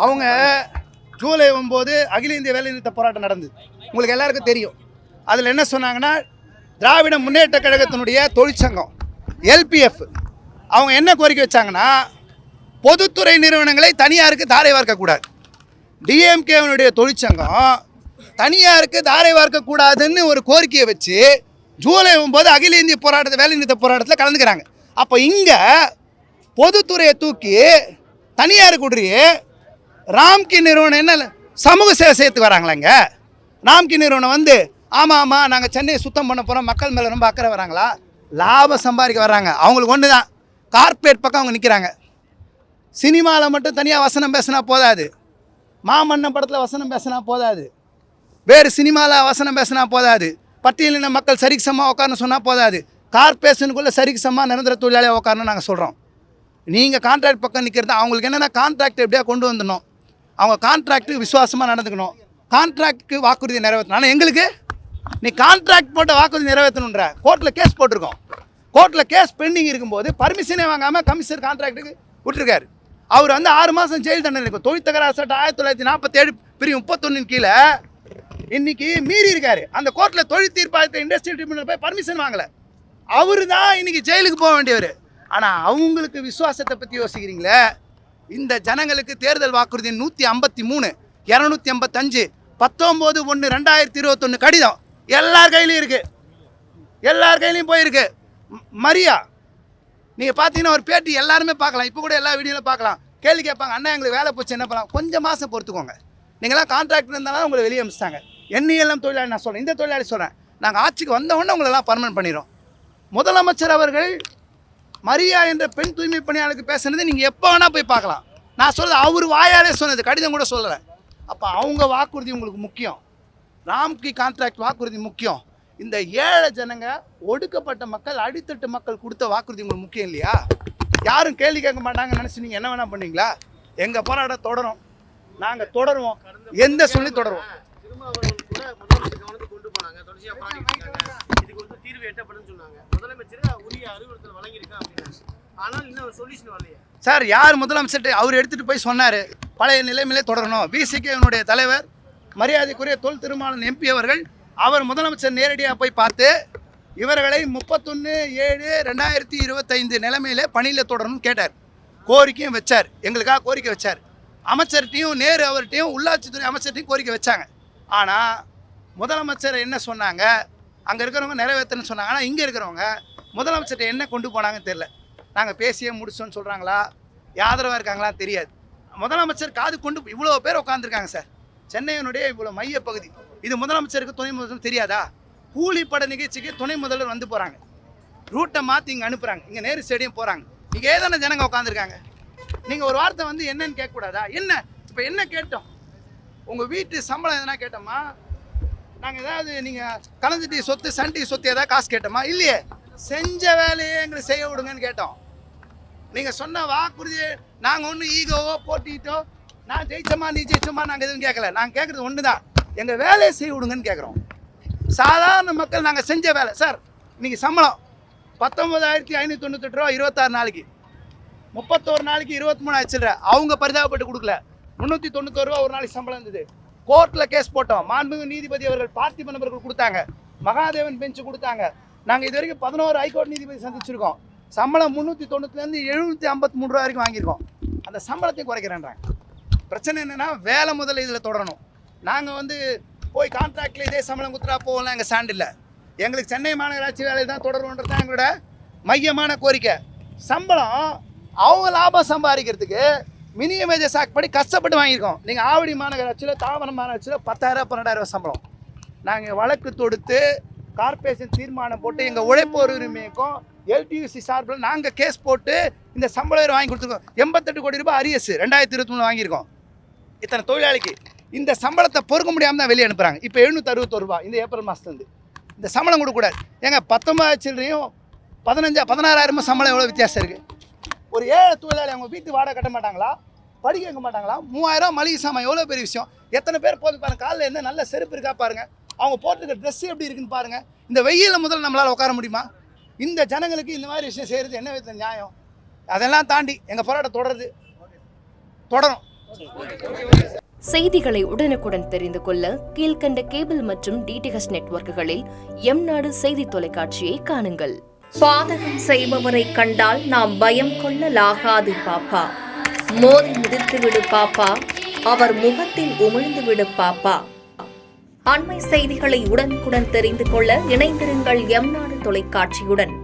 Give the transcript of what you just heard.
அவங்க ஜூலை 9 அகில இந்திய வேலைநிறுத்த போராட்டம் நடந்தது, உங்களுக்கு எல்லாருக்கும் தெரியும். அதில் என்ன சொன்னாங்கன்னா, திராவிட முன்னேற்ற கழகத்தினுடைய தொழிற்சங்கம் எல்பிஎஃப் அவங்க என்ன கோரிக்கை வச்சாங்கன்னா, பொதுத்துறை நிறுவனங்களை தனியாருக்கு தாரை வார்க்கக்கூடாது. டிஎம்கேனுடைய தொழிற்சங்கம் தனியாருக்கு தாரை வார்க்கக்கூடாதுன்னு ஒரு கோரிக்கையை வச்சு ஜூலை 9 அகில இந்திய வேலைநிறுத்த போராட்டத்தில் கலந்துக்கிறாங்க. அப்போ இங்கே பொதுத்துறையை தூக்கி தனியாருக்கு விடுறியே, ராம்கி நிறுவனம் என்ன சமூக சேவை செய்யறதுக்கு வராங்களாங்க? ராம்கி நிறுவனம் வந்து ஆமாம் நாங்கள் சென்னையை சுத்தம் பண்ண போகிறோம், மக்கள் மேலே ரொம்ப அக்கறை வராங்களா? லாபம் சம்பாதிக்க வர்றாங்க. அவங்களுக்கு ஒன்று தான், கார்ப்பரேட் பக்கம் அவங்க நிற்கிறாங்க. சினிமாவில் மட்டும் தனியாக வசனம் பேசினா போதாது, மாமன்னன் படத்தில் வசனம் பேசினா போதாது, வேறு சினிமாவில் வசனம் பேசினா போதாது, பட்டியலின மக்கள் சரிக்கு சமமாக உட்காரன்னு சொன்னால் போதாது, கார்பரேஷனுக்குள்ளே சரிக்கு சமமாக நிரந்தர தொழிலாளியாக உட்காரன்னு நாங்கள் சொல்கிறோம். நீங்கள் கான்ட்ராக்ட் பக்கம் நிற்கிறது, அவங்களுக்கு என்னென்னா கான்ட்ராக்ட் எப்படியா கொண்டு வந்துடணும், அவங்க கான்ட்ராக்ட்டுக்கு விசுவாசமாக நடந்துக்கணும், கான்ட்ராக்டுக்கு வாக்குறுதி நிறைவேற்றணும். ஆனால் எங்களுக்கு நீ கான்ட்ராக்ட் போட்ட வாக்குறுதி நிறைவேற்றணுன்ற கோர்ட்டில் கேஸ் போட்டிருக்கோம். கோர்ட்டில் கேஸ் பெண்டிங் இருக்கும்போது பர்மிஷனே வாங்காமல் கமிஷனர் கான்ட்ராக்டுக்கு விட்டுருக்காரு. அவர் வந்து 6 மாதம் ஜெயில் தண்டனை இருக்கும். தொழில் தகராறு சட்டம் 1947 பிரிவு 31 கீழே இன்னைக்கு மீறி இருக்காரு. அந்த கோர்ட்டில் தொழில் தீர்ப்பாயத்தை இண்டஸ்ட்ரியல் ட்ரிபியூனல் போய் பர்மிஷன் வாங்கலை. அவர் தான் இன்னைக்கு ஜெயிலுக்கு போக வேண்டியவர். ஆனால் அவங்களுக்கு விசுவாசத்தை பற்றி யோசிக்கிறீங்களே. இந்த ஜனங்களுக்கு தேர்தல் வாக்குறுதி 153, 285, 19/1/2021 கடிதம் எல்லார் கையிலையும் இருக்குது, எல்லார் கையிலையும் போயிருக்கு. மரியா நீங்கள் பார்த்தீங்கன்னா ஒரு பேட்டி எல்லாருமே பார்க்கலாம், இப்போ கூட எல்லா வீடியோவில் பார்க்கலாம். கேள்வி கேட்பாங்க, அண்ணா எங்களுக்கு வேலை போச்சு என்ன பண்ணலாம்? கொஞ்சம் மாதம் பொறுத்துக்கோங்க. நீங்களாம் கான்ட்ராக்ட் இருந்தாலும் உங்களை வெளியே அனுப்பிச்சிட்டாங்க. எண்ணெயெல்லாம் தொழிலாளி நான் சொல்கிறேன், இந்த தொழிலாளி சொல்கிறேன், நாங்கள் ஆட்சிக்கு வந்தவொடனே உங்களெல்லாம் பர்மனன்ட் பண்ணிடுறோம். முதலமைச்சர் அவர்கள் மரியா என்ற பெண் தூய்மை பணியாளருக்கு பேசுனது நீங்கள் எப்போ வேணால் போய் பார்க்கலாம். நான் சொல்கிறது அவர் வாயாலே சொன்னது, கடிதம் கூட சொல்லலை. அப்போ அவங்க வாக்குறுதி உங்களுக்கு முக்கியம், ராம்கி கான்ட்ராக்ட் வாக்குறுதி முக்கியம். இந்த ஏழை ஜனங்க, ஒடுக்கப்பட்ட மக்கள், அடித்தட்டு மக்கள் கொடுத்த வாக்குறுதி உங்களுக்கு முக்கியம் இல்லையா? யாரும் கேள்வி கேட்க மாட்டாங்கன்னு நினச்சி நீங்கள் என்ன வேணால் பண்ணீங்களா? எங்கள் போராட்டம் தொடரும், நாங்கள் தொடருவோம், எந்த சொல்லி தொடருவோம். சார் யார் முதலமைச்சர் அவர் எடுத்துகிட்டு போய் சொன்னார், பழைய நிலைமையிலே தொடரணும். விசிகேனுடைய தலைவர் மரியாதைக்குரிய தொல் திருமாவளவன் எம்பி அவர்கள், அவர் முதலமைச்சர் நேரடியாக போய் பார்த்து இவர்களை 31/7/2025 நிலைமையிலே பணியில் தொடரணும்னு கேட்டார். கோரிக்கையும் வச்சார், எங்களுக்காக கோரிக்கை வச்சார். அமைச்சர்கிட்டையும் நேரு அவர்கிட்டையும் உள்ளாட்சித்துறை அமைச்சர்கிட்டையும் கோரிக்கை வச்சாங்க. ஆனால் முதலமைச்சர் என்ன சொன்னாங்க, அங்கே இருக்கிறவங்க நிறைவேற்றணும்னு சொன்னாங்க. ஆனால் இங்கே இருக்கிறவங்க முதலமைச்சர்கிட்ட என்ன கொண்டு போனாங்கன்னு தெரியல. நாங்கள் பேசியே முடிச்சோன்னு சொல்கிறாங்களா, ஆதரவாக இருக்காங்களா தெரியாது. முதலமைச்சர் காது கொண்டு இவ்வளோ பேர் உட்காந்துருக்காங்க சார், சென்னையினுடைய இவ்வளோ மைய பகுதி. இது முதலமைச்சருக்கு துணை முதல்வர் தெரியாதா? கூலிப்பட நிகழ்ச்சிக்கு துணை முதல்வர் வந்து போகிறாங்க, ரூட்டை மாற்றி இங்கே அனுப்புகிறாங்க, இங்கே நேரு ஸ்டேடியம் போகிறாங்க. இங்கே ஏதான ஜனங்க உட்காந்துருக்காங்க. நீங்கள் ஒரு வார்த்தை வந்து என்னன்னு கேட்கக்கூடாதா? என்ன இப்போ என்ன கேட்டோம்? உங்கள் வீட்டு சம்பளம் எதனா கேட்டோமா? நாங்கள் ஏதாவது நீங்கள் கலந்துட்டி சொத்து சண்டி சொத்து ஏதாவது காசு கேட்டோமா? இல்லையே. செஞ்ச வேலையே எங்களுக்கு செய்ய விடுங்கன்னு கேட்டோம். நீங்கள் சொன்ன வாக்குறுதியை நாங்கள் ஒன்றும் ஈகோவோ போட்டிட்டோ நான் ஜெயிச்சோமா நீ ஜெயிச்சோமா நாங்கள் எதுவும் கேட்கல. நாங்கள் கேட்குறது ஒன்று தான், எங்கள் வேலையை செய்ய விடுங்கன்னு கேட்குறோம். சாதாரண மக்கள் நாங்கள் செஞ்ச வேலை. சார் இன்றைக்கி சம்பளம் 19,598 ரூபா 26 நாளைக்கு, 31 நாளைக்கு 23 சில்லற. அவங்க பரிதாபப்பட்டு கொடுக்கல, 391 ரூபா ஒரு நாளைக்கு சம்பளம் இருந்தது. கோர்ட்டில் கேஸ் போட்டோம், மாண்புமிகு நீதிபதி அவர்கள் பார்த்திபன் அவர்கள் கொடுத்தாங்க, மகாதேவன் பெஞ்சு கொடுத்தாங்க. நாங்கள் இது வரைக்கும் 11 ஹைகோர்ட் நீதிபதி சந்திச்சிருக்கோம். சம்பளம் 390லேருந்து 753 ரூபா வரைக்கும் வாங்கியிருக்கோம். அந்த சம்பளத்தையும் குறைக்கிறேன்றாங்க. பிரச்சனை என்னென்னா வேலை முதல்ல இதில் தொடரணும். நாங்கள் வந்து போய் கான்ட்ராக்டில் இதே சம்பளம் கொடுத்துட்டா போகலாம், எங்கள் ஸ்டாண்ட் இல்லை. எங்களுக்கு சென்னை மாநகராட்சி வேலை தான் தொடரணுன்றது தான் எங்களோட மையமான கோரிக்கை. சம்பளம் அவங்க லாபம் சம்பாதிக்கிறதுக்கு மினிமம் வேஜஸ் ஆக்ட் படி கஷ்டப்பட்டு வாங்கியிருக்கோம். நீங்கள் ஆவடி மாநகராட்சியில், தாவரம் மாநகராட்சியில் 10,000 12,000 சம்பளம். நாங்கள் வழக்கு தொடுத்து கார்பரேஷன் தீர்மானம் போட்டு எங்கள் உழைப்போர் உரிமைக்கும் எல்டியூசி சார்பில் நாங்கள் கேஸ் போட்டு இந்த சம்பளம் வாங்கி கொடுத்துருக்கோம். 88 கோடி ரூபாய் அரியஸ் 2023 வாங்கியிருக்கோம். இத்தனை தொழிலாளிக்கு இந்த சம்பளத்தை பொறுக்க முடியாமல் தான் வெளியே அனுப்புகிறாங்க. இப்போ 761 ரூபா இந்த ஏப்ரல் மாதத்துலேருந்து இந்த சம்பளம் கொடுக்கக்கூடாது. ஏங்க 19 சில்லறையும் 16,000 சம்பளம் எவ்வளோ வித்தியாசம் இருக்குது? ஒரு ஏழை தொழிலாளி அவங்க வீட்டு வாடகை கட்ட மாட்டாங்களா, படிக்க வைக்க மாட்டாங்களா? 3000 மளிகை சாமான் எவ்வளோ பெரிய விஷயம். எத்தனை பேர் போது பாருங்கள், காலில் என்ன நல்ல செருப்பு இருக்கா பாருங்கள், அவங்க போட்டுருக்க ட்ரெஸ்ஸு எப்படி இருக்குன்னு பாருங்கள். இந்த வெயிலில் முதல்ல நம்மளால் உட்கார முடியுமா? இந்த ஜனங்களுக்கு இந்த மாதிரி விஷயம் செய்கிறது என்ன விதத்தில் நியாயம்? அதெல்லாம் தாண்டி எங்கள் போராட்டம் தொடரும். செய்திகளை உடனுக்குடன் தெரிந்து கொள்ள கீழ்கண்ட கேபிள் மற்றும் டிடிஎச் நெட்வொர்க்குகளில் எம்நாடு செய்தி தொலைக்காட்சியை காணுங்கள். பாதகம் செய்பவரை கண்டால் நாம் பயம் கொள்ளலாகாது பாப்பா. மோதி மிதித்துவிடு பாப்பா, அவர் முகத்தில் உமிழ்ந்துவிடு பாப்பா. அண்மை செய்திகளை உடனுக்குடன் தெரிந்து கொள்ள இணைந்திருங்கள் எம்நாடு தொலைக்காட்சியுடன்.